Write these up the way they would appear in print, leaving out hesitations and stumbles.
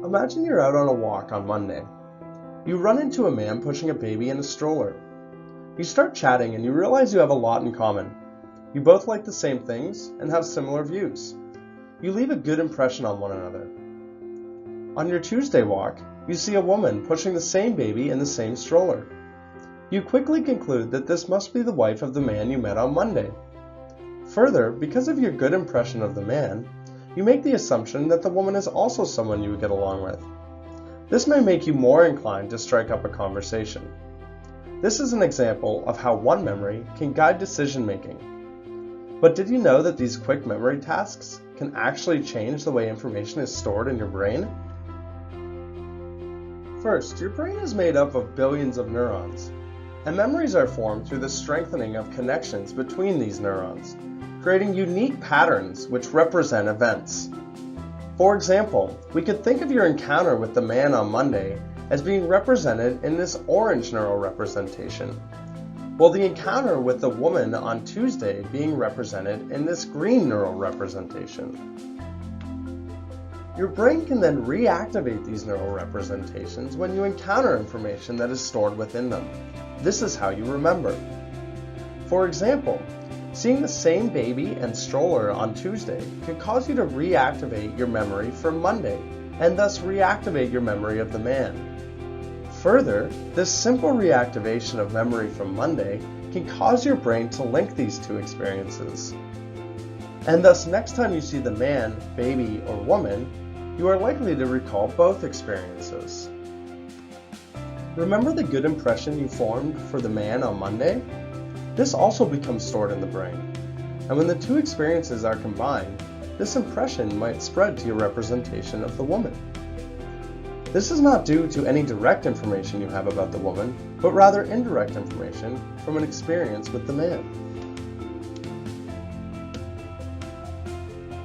Imagine you're out on a walk on Monday. You run into a man pushing a baby in a stroller. You start chatting and you realize you have a lot in common. You both like the same things and have similar views. You leave a good impression on one another. On your Tuesday walk, you see a woman pushing the same baby in the same stroller. You quickly conclude that this must be the wife of the man you met on Monday. Further, because of your good impression of the man, you make the assumption that the woman is also someone you would get along with. This may make you more inclined to strike up a conversation. This is an example of how one memory can guide decision making. But did you know that these quick memory tasks can actually change the way information is stored in your brain? First, your brain is made up of billions of neurons, and memories are formed through the strengthening of connections between these neurons, creating unique patterns which represent events. For example, we could think of your encounter with the man on Monday as being represented in this orange neural representation, while the encounter with the woman on Tuesday being represented in this green neural representation. Your brain can then reactivate these neural representations when you encounter information that is stored within them. This is how you remember. For example, seeing the same baby and stroller on Tuesday could cause you to reactivate your memory from Monday, and thus reactivate your memory of the man. Further, this simple reactivation of memory from Monday can cause your brain to link these two experiences. And thus, next time you see the man, baby, or woman, you are likely to recall both experiences. Remember the good impression you formed for the man on Monday? This also becomes stored in the brain, and when the two experiences are combined, this impression might spread to your representation of the woman. This is not due to any direct information you have about the woman, but rather indirect information from an experience with the man.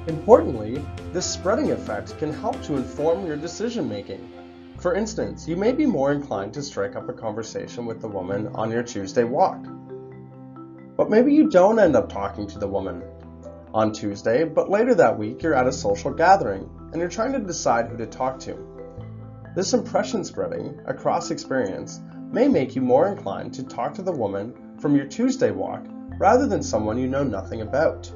Importantly, this spreading effect can help to inform your decision making. For instance, you may be more inclined to strike up a conversation with the woman on your Tuesday walk. But maybe you don't end up talking to the woman on Tuesday, but later that week you're at a social gathering and you're trying to decide who to talk to. This impression spreading across experience may make you more inclined to talk to the woman from your Tuesday walk rather than someone you know nothing about.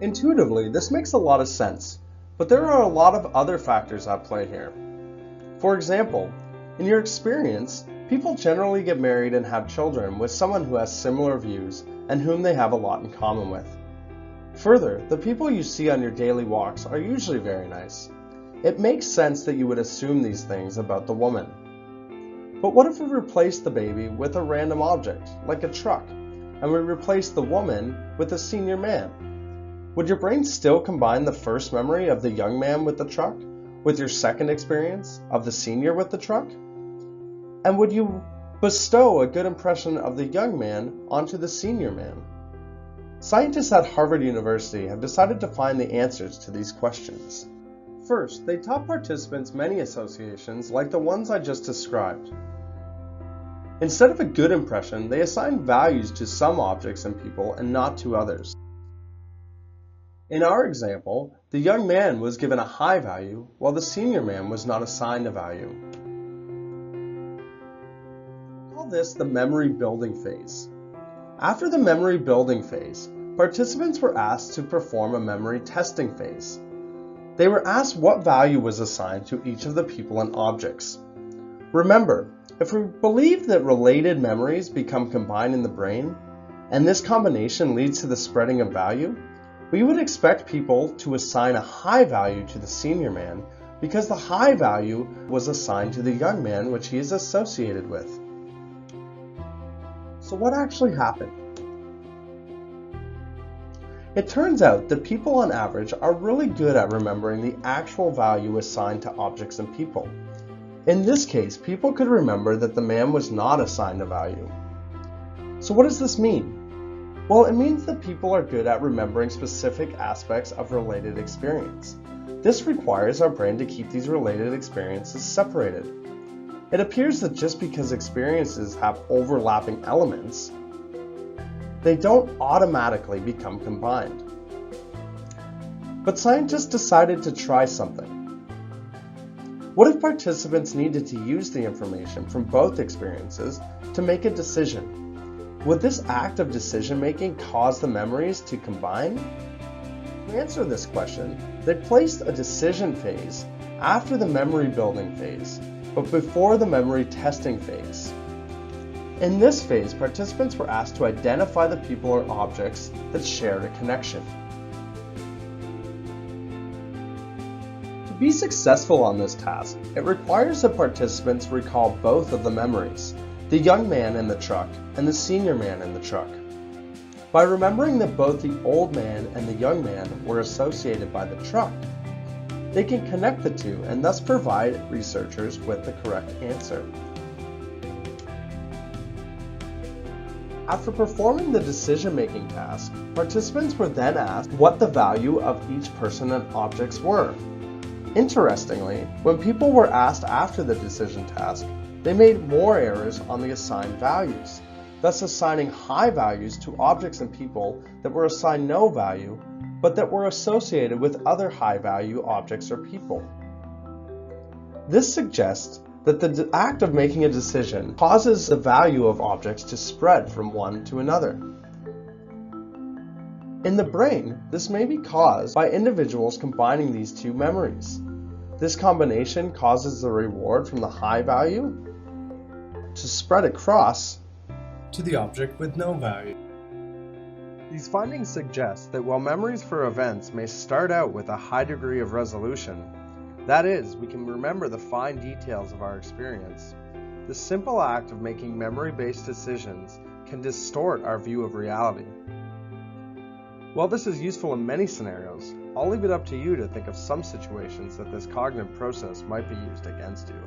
Intuitively, this makes a lot of sense, but there are a lot of other factors at play here. For example, in your experience, people generally get married and have children with someone who has similar views and whom they have a lot in common with. Further, the people you see on your daily walks are usually very nice. It makes sense that you would assume these things about the woman. But what if we replace the baby with a random object, like a truck, and we replace the woman with a senior man? Would your brain still combine the first memory of the young man with the truck with your second experience of the senior with the truck? And would you bestow a good impression of the young man onto the senior man? Scientists at Harvard University have decided to find the answers to these questions. First, they taught participants many associations like the ones I just described. Instead of a good impression, they assigned values to some objects and people and not to others. In our example, the young man was given a high value, while the senior man was not assigned a value. We call this the memory building phase. After the memory building phase, participants were asked to perform a memory testing phase. They were asked what value was assigned to each of the people and objects. Remember, if we believe that related memories become combined in the brain, and this combination leads to the spreading of value, we would expect people to assign a high value to the senior man because the high value was assigned to the young man which he is associated with. So what actually happened? It turns out that people on average are really good at remembering the actual value assigned to objects and people. In this case, people could remember that the man was not assigned a value. So what does this mean? Well, it means that people are good at remembering specific aspects of related experience. This requires our brain to keep these related experiences separated. It appears that just because experiences have overlapping elements, they don't automatically become combined. but scientists decided to try something. What if participants needed to use the information from both experiences to make a decision? Would this act of decision-making cause the memories to combine? To answer this question, they placed a decision phase after the memory building phase, but before the memory testing phase. In this phase, participants were asked to identify the people or objects that shared a connection. To be successful on this task, it requires that participants recall both of the memories, the young man in the truck and the senior man in the truck. By remembering that both the old man and the young man were associated by the truck, they can connect the two and thus provide researchers with the correct answer. After performing the decision-making task, participants were then asked what the value of each person and objects were. Interestingly, when people were asked after the decision task, they made more errors on the assigned values, thus assigning high values to objects and people that were assigned no value, but that were associated with other high-value objects or people. This suggests that the act of making a decision causes the value of objects to spread from one to another. In the brain, this may be caused by individuals combining these two memories. This combination causes the reward from the high value to spread across to the object with no value. These findings suggest that while memories for events may start out with a high degree of resolution, that is, we can remember the fine details of our experience, the simple act of making memory-based decisions can distort our view of reality. While this is useful in many scenarios, I'll leave it up to you to think of some situations that this cognitive process might be used against you.